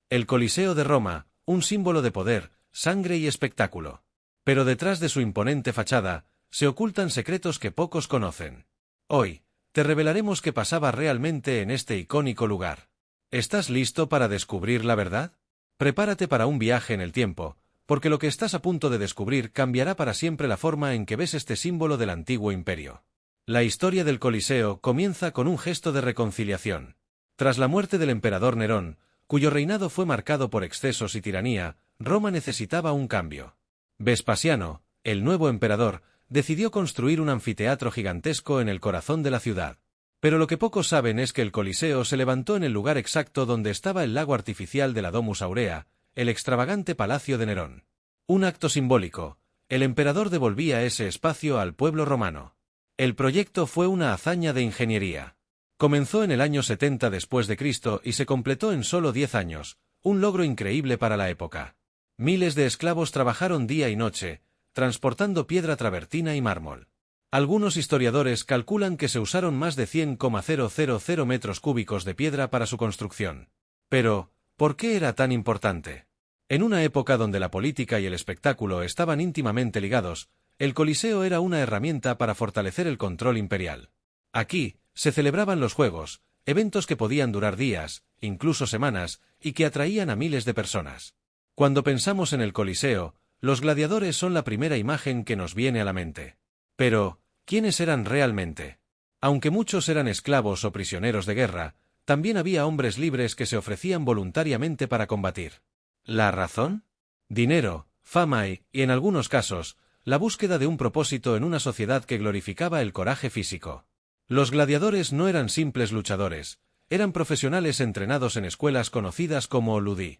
El Coliseo de Roma, un símbolo de poder, sangre y espectáculo. Pero detrás de su imponente fachada, se ocultan secretos que pocos conocen. Hoy, te revelaremos qué pasaba realmente en este icónico lugar. ¿Estás listo para descubrir la verdad? Prepárate para un viaje en el tiempo, porque lo que estás a punto de descubrir cambiará para siempre la forma en que ves este símbolo del antiguo imperio. La historia del Coliseo comienza con un gesto de reconciliación. Tras la muerte del emperador Nerón, cuyo reinado fue marcado por excesos y tiranía, Roma necesitaba un cambio. Vespasiano, el nuevo emperador, decidió construir un anfiteatro gigantesco en el corazón de la ciudad. Pero lo que pocos saben es que el Coliseo se levantó en el lugar exacto donde estaba el lago artificial de la Domus Aurea, el extravagante palacio de Nerón. Un acto simbólico, el emperador devolvía ese espacio al pueblo romano. El proyecto fue una hazaña de ingeniería. Comenzó en el año 70 después de Cristo y se completó en solo 10 años, un logro increíble para la época. Miles de esclavos trabajaron día y noche, transportando piedra travertina y mármol. Algunos historiadores calculan que se usaron más de 100,000 metros cúbicos de piedra para su construcción. Pero, ¿por qué era tan importante? En una época donde la política y el espectáculo estaban íntimamente ligados, el Coliseo era una herramienta para fortalecer el control imperial. Aquí, se celebraban los juegos, eventos que podían durar días, incluso semanas, y que atraían a miles de personas. Cuando pensamos en el Coliseo, los gladiadores son la primera imagen que nos viene a la mente. Pero, ¿quiénes eran realmente? Aunque muchos eran esclavos o prisioneros de guerra, también había hombres libres que se ofrecían voluntariamente para combatir. ¿La razón? Dinero, fama y, en algunos casos, la búsqueda de un propósito en una sociedad que glorificaba el coraje físico. Los gladiadores no eran simples luchadores, eran profesionales entrenados en escuelas conocidas como ludi.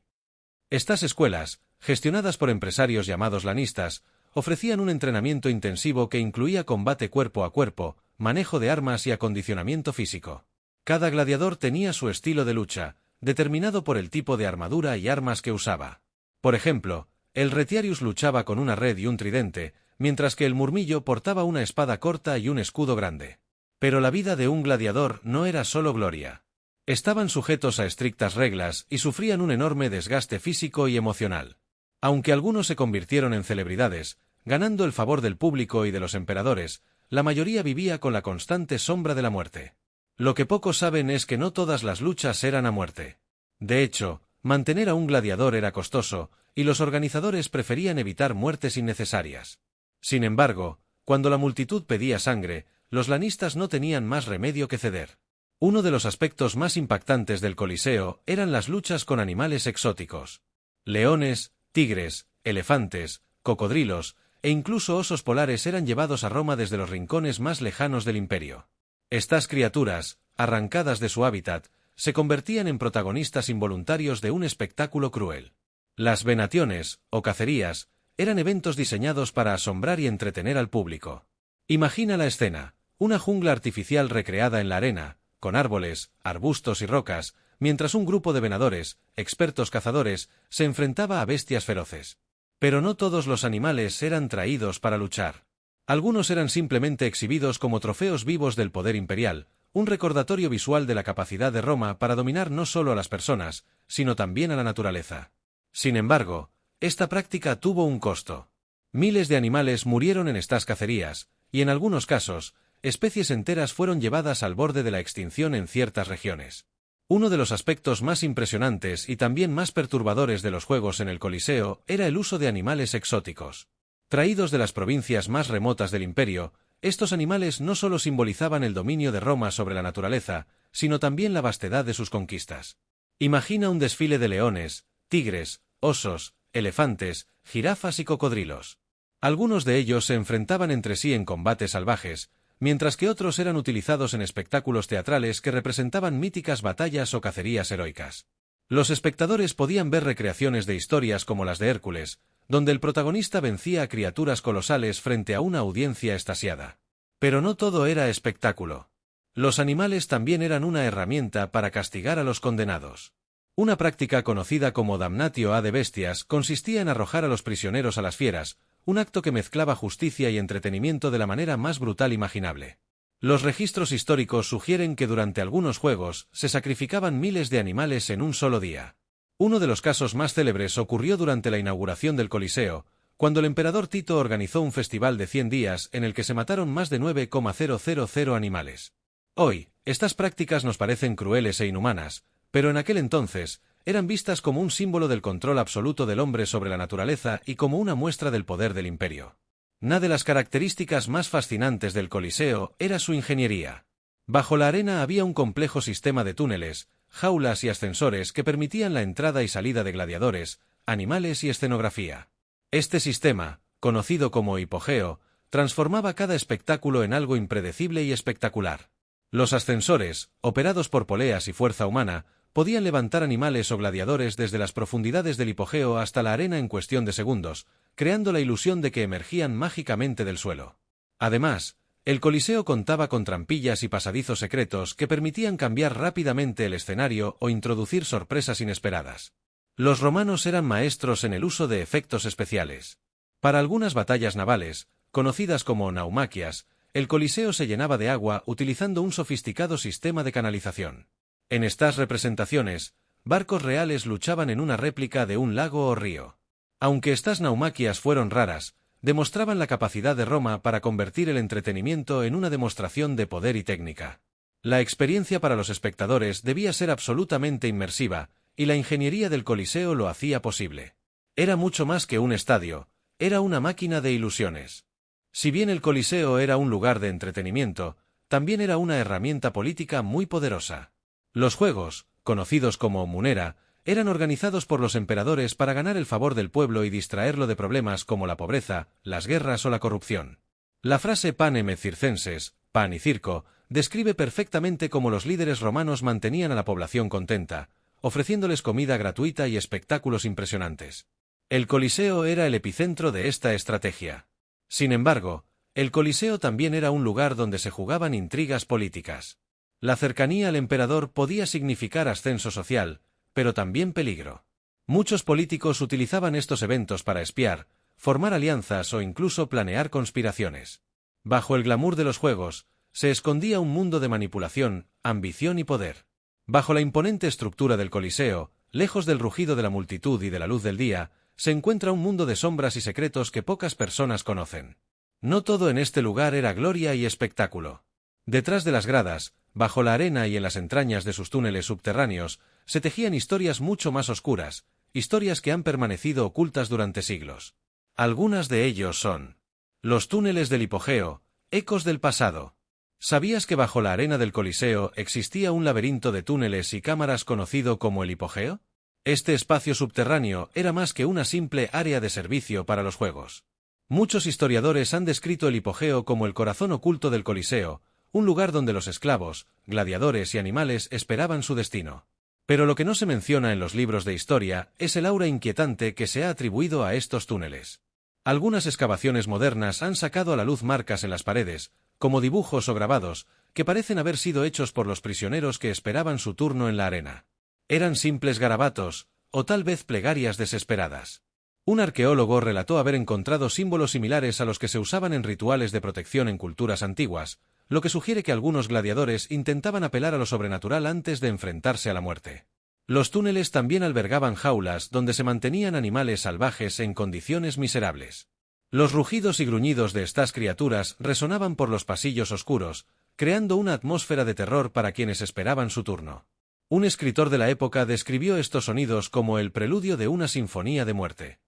Estas escuelas, gestionadas por empresarios llamados lanistas, ofrecían un entrenamiento intensivo que incluía combate cuerpo a cuerpo, manejo de armas y acondicionamiento físico. Cada gladiador tenía su estilo de lucha, determinado por el tipo de armadura y armas que usaba. Por ejemplo, el retiarius luchaba con una red y un tridente, mientras que el murmillo portaba una espada corta y un escudo grande. Pero la vida de un gladiador no era solo gloria. Estaban sujetos a estrictas reglas y sufrían un enorme desgaste físico y emocional. Aunque algunos se convirtieron en celebridades, ganando el favor del público y de los emperadores, la mayoría vivía con la constante sombra de la muerte. Lo que pocos saben es que no todas las luchas eran a muerte. De hecho, mantener a un gladiador era costoso, y los organizadores preferían evitar muertes innecesarias. Sin embargo, cuando la multitud pedía sangre, los lanistas no tenían más remedio que ceder. Uno de los aspectos más impactantes del Coliseo eran las luchas con animales exóticos. Leones, tigres, elefantes, cocodrilos, e incluso osos polares eran llevados a Roma desde los rincones más lejanos del imperio. Estas criaturas, arrancadas de su hábitat, se convertían en protagonistas involuntarios de un espectáculo cruel. Las venaciones, o cacerías, eran eventos diseñados para asombrar y entretener al público. Imagina la escena, una jungla artificial recreada en la arena, con árboles, arbustos y rocas, mientras un grupo de venadores, expertos cazadores, se enfrentaba a bestias feroces. Pero no todos los animales eran traídos para luchar. Algunos eran simplemente exhibidos como trofeos vivos del poder imperial, un recordatorio visual de la capacidad de Roma para dominar no solo a las personas, sino también a la naturaleza. Sin embargo, esta práctica tuvo un costo. Miles de animales murieron en estas cacerías, y en algunos casos, especies enteras fueron llevadas al borde de la extinción en ciertas regiones. Uno de los aspectos más impresionantes y también más perturbadores de los juegos en el Coliseo era el uso de animales exóticos. Traídos de las provincias más remotas del imperio, estos animales no solo simbolizaban el dominio de Roma sobre la naturaleza, sino también la vastedad de sus conquistas. Imagina un desfile de leones, tigres, osos, elefantes, jirafas y cocodrilos. Algunos de ellos se enfrentaban entre sí en combates salvajes, mientras que otros eran utilizados en espectáculos teatrales que representaban míticas batallas o cacerías heroicas. Los espectadores podían ver recreaciones de historias como las de Hércules, donde el protagonista vencía a criaturas colosales frente a una audiencia extasiada. Pero no todo era espectáculo. Los animales también eran una herramienta para castigar a los condenados. Una práctica conocida como damnatio ad bestias consistía en arrojar a los prisioneros a las fieras, un acto que mezclaba justicia y entretenimiento de la manera más brutal imaginable. Los registros históricos sugieren que durante algunos juegos se sacrificaban miles de animales en un solo día. Uno de los casos más célebres ocurrió durante la inauguración del Coliseo, cuando el emperador Tito organizó un festival de 100 días en el que se mataron más de 9,000 animales. Hoy, estas prácticas nos parecen crueles e inhumanas, pero en aquel entonces, eran vistas como un símbolo del control absoluto del hombre sobre la naturaleza y como una muestra del poder del imperio. Una de las características más fascinantes del Coliseo era su ingeniería. Bajo la arena había un complejo sistema de túneles, jaulas y ascensores que permitían la entrada y salida de gladiadores, animales y escenografía. Este sistema, conocido como hipogeo, transformaba cada espectáculo en algo impredecible y espectacular. Los ascensores, operados por poleas y fuerza humana, podían levantar animales o gladiadores desde las profundidades del hipogeo hasta la arena en cuestión de segundos, creando la ilusión de que emergían mágicamente del suelo. Además, el Coliseo contaba con trampillas y pasadizos secretos que permitían cambiar rápidamente el escenario o introducir sorpresas inesperadas. Los romanos eran maestros en el uso de efectos especiales. Para algunas batallas navales, conocidas como naumaquias, el Coliseo se llenaba de agua utilizando un sofisticado sistema de canalización. En estas representaciones, barcos reales luchaban en una réplica de un lago o río. Aunque estas naumaquias fueron raras, demostraban la capacidad de Roma para convertir el entretenimiento en una demostración de poder y técnica. La experiencia para los espectadores debía ser absolutamente inmersiva, y la ingeniería del Coliseo lo hacía posible. Era mucho más que un estadio, era una máquina de ilusiones. Si bien el Coliseo era un lugar de entretenimiento, también era una herramienta política muy poderosa. Los juegos, conocidos como munera, eran organizados por los emperadores para ganar el favor del pueblo y distraerlo de problemas como la pobreza, las guerras o la corrupción. La frase panem et circenses, pan y circo, describe perfectamente cómo los líderes romanos mantenían a la población contenta, ofreciéndoles comida gratuita y espectáculos impresionantes. El Coliseo era el epicentro de esta estrategia. Sin embargo, el Coliseo también era un lugar donde se jugaban intrigas políticas. La cercanía al emperador podía significar ascenso social, pero también peligro. Muchos políticos utilizaban estos eventos para espiar, formar alianzas o incluso planear conspiraciones. Bajo el glamour de los juegos, se escondía un mundo de manipulación, ambición y poder. Bajo la imponente estructura del Coliseo, lejos del rugido de la multitud y de la luz del día, se encuentra un mundo de sombras y secretos que pocas personas conocen. No todo en este lugar era gloria y espectáculo. Detrás de las gradas, bajo la arena y en las entrañas de sus túneles subterráneos, se tejían historias mucho más oscuras, historias que han permanecido ocultas durante siglos. Algunas de ellos son: los túneles del hipogeo, ecos del pasado. ¿Sabías que bajo la arena del Coliseo existía un laberinto de túneles y cámaras conocido como el hipogeo? Este espacio subterráneo era más que una simple área de servicio para los juegos. Muchos historiadores han descrito el hipogeo como el corazón oculto del Coliseo, un lugar donde los esclavos, gladiadores y animales esperaban su destino. Pero lo que no se menciona en los libros de historia es el aura inquietante que se ha atribuido a estos túneles. Algunas excavaciones modernas han sacado a la luz marcas en las paredes, como dibujos o grabados, que parecen haber sido hechos por los prisioneros que esperaban su turno en la arena. Eran simples garabatos, o tal vez plegarias desesperadas. Un arqueólogo relató haber encontrado símbolos similares a los que se usaban en rituales de protección en culturas antiguas, lo que sugiere que algunos gladiadores intentaban apelar a lo sobrenatural antes de enfrentarse a la muerte. Los túneles también albergaban jaulas donde se mantenían animales salvajes en condiciones miserables. Los rugidos y gruñidos de estas criaturas resonaban por los pasillos oscuros, creando una atmósfera de terror para quienes esperaban su turno. Un escritor de la época describió estos sonidos como el preludio de una sinfonía de muerte.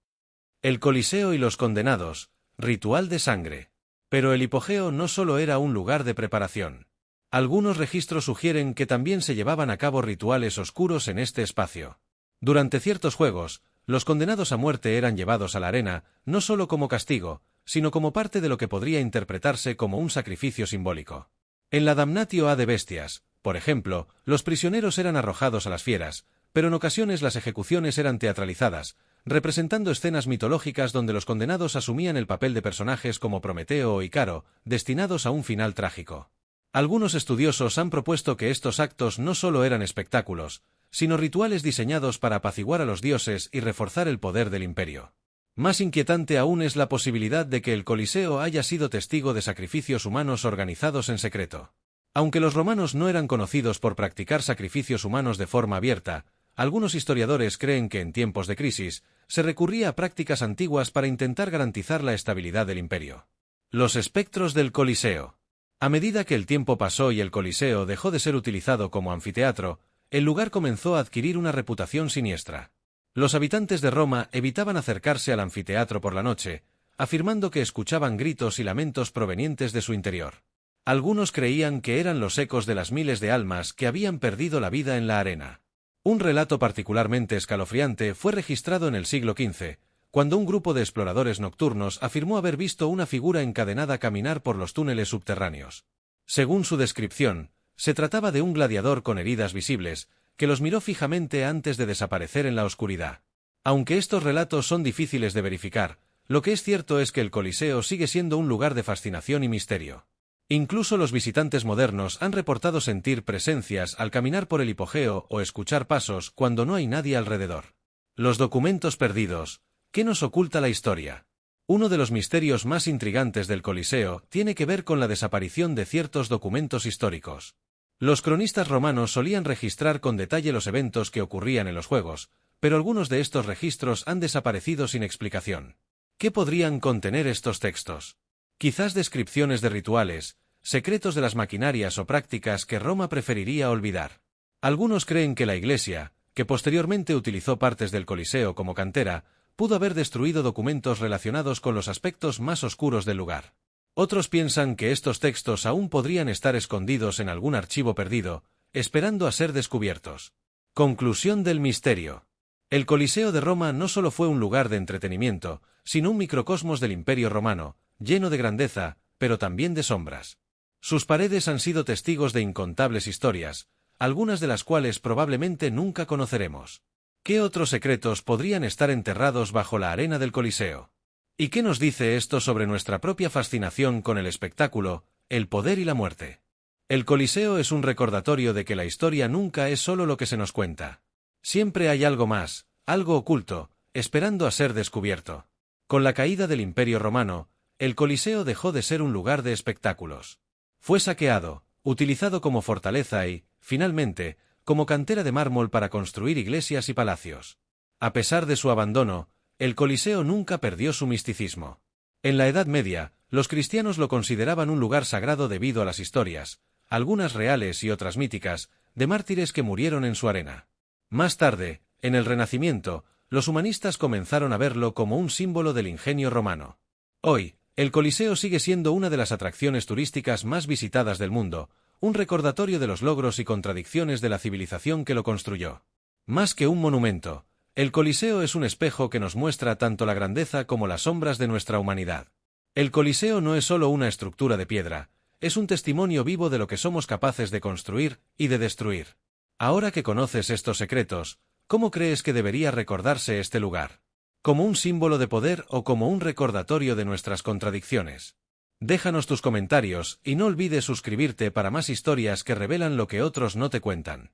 El Coliseo y los condenados, ritual de sangre. Pero el hipogeo no solo era un lugar de preparación. Algunos registros sugieren que también se llevaban a cabo rituales oscuros en este espacio. Durante ciertos juegos, los condenados a muerte eran llevados a la arena, no solo como castigo, sino como parte de lo que podría interpretarse como un sacrificio simbólico. En la Damnatio ad Bestias, por ejemplo, los prisioneros eran arrojados a las fieras, pero en ocasiones las ejecuciones eran teatralizadas, representando escenas mitológicas donde los condenados asumían el papel de personajes como Prometeo o Icaro, destinados a un final trágico. Algunos estudiosos han propuesto que estos actos no solo eran espectáculos, sino rituales diseñados para apaciguar a los dioses y reforzar el poder del imperio. Más inquietante aún es la posibilidad de que el Coliseo haya sido testigo de sacrificios humanos organizados en secreto. Aunque los romanos no eran conocidos por practicar sacrificios humanos de forma abierta, Algunos historiadores creen que en tiempos de crisis se recurría a prácticas antiguas para intentar garantizar la estabilidad del imperio. Los espectros del Coliseo. A medida que el tiempo pasó y el Coliseo dejó de ser utilizado como anfiteatro, el lugar comenzó a adquirir una reputación siniestra. Los habitantes de Roma evitaban acercarse al anfiteatro por la noche, afirmando que escuchaban gritos y lamentos provenientes de su interior. Algunos creían que eran los ecos de las miles de almas que habían perdido la vida en la arena. Un relato particularmente escalofriante fue registrado en el siglo XV, cuando un grupo de exploradores nocturnos afirmó haber visto una figura encadenada caminar por los túneles subterráneos. Según su descripción, se trataba de un gladiador con heridas visibles, que los miró fijamente antes de desaparecer en la oscuridad. Aunque estos relatos son difíciles de verificar, lo que es cierto es que el Coliseo sigue siendo un lugar de fascinación y misterio. Incluso los visitantes modernos han reportado sentir presencias al caminar por el hipogeo o escuchar pasos cuando no hay nadie alrededor. Los documentos perdidos. ¿Qué nos oculta la historia? Uno de los misterios más intrigantes del Coliseo tiene que ver con la desaparición de ciertos documentos históricos. Los cronistas romanos solían registrar con detalle los eventos que ocurrían en los juegos, pero algunos de estos registros han desaparecido sin explicación. ¿Qué podrían contener estos textos? Quizás descripciones de rituales, secretos de las maquinarias o prácticas que Roma preferiría olvidar. Algunos creen que la Iglesia, que posteriormente utilizó partes del Coliseo como cantera, pudo haber destruido documentos relacionados con los aspectos más oscuros del lugar. Otros piensan que estos textos aún podrían estar escondidos en algún archivo perdido, esperando a ser descubiertos. Conclusión del misterio. El Coliseo de Roma no solo fue un lugar de entretenimiento, sino un microcosmos del Imperio Romano, lleno de grandeza, pero también de sombras. Sus paredes han sido testigos de incontables historias, algunas de las cuales probablemente nunca conoceremos. ¿Qué otros secretos podrían estar enterrados bajo la arena del Coliseo? ¿Y qué nos dice esto sobre nuestra propia fascinación con el espectáculo, el poder y la muerte? El Coliseo es un recordatorio de que la historia nunca es solo lo que se nos cuenta. Siempre hay algo más, algo oculto, esperando a ser descubierto. Con la caída del Imperio Romano, el Coliseo dejó de ser un lugar de espectáculos. Fue saqueado, utilizado como fortaleza y, finalmente, como cantera de mármol para construir iglesias y palacios. A pesar de su abandono, el Coliseo nunca perdió su misticismo. En la Edad Media, los cristianos lo consideraban un lugar sagrado debido a las historias, algunas reales y otras míticas, de mártires que murieron en su arena. Más tarde, en el Renacimiento, los humanistas comenzaron a verlo como un símbolo del ingenio romano. Hoy, el Coliseo sigue siendo una de las atracciones turísticas más visitadas del mundo, un recordatorio de los logros y contradicciones de la civilización que lo construyó. Más que un monumento, el Coliseo es un espejo que nos muestra tanto la grandeza como las sombras de nuestra humanidad. El Coliseo no es solo una estructura de piedra, es un testimonio vivo de lo que somos capaces de construir y de destruir. Ahora que conoces estos secretos, ¿cómo crees que debería recordarse este lugar? ¿Como un símbolo de poder o como un recordatorio de nuestras contradicciones? Déjanos tus comentarios y no olvides suscribirte para más historias que revelan lo que otros no te cuentan.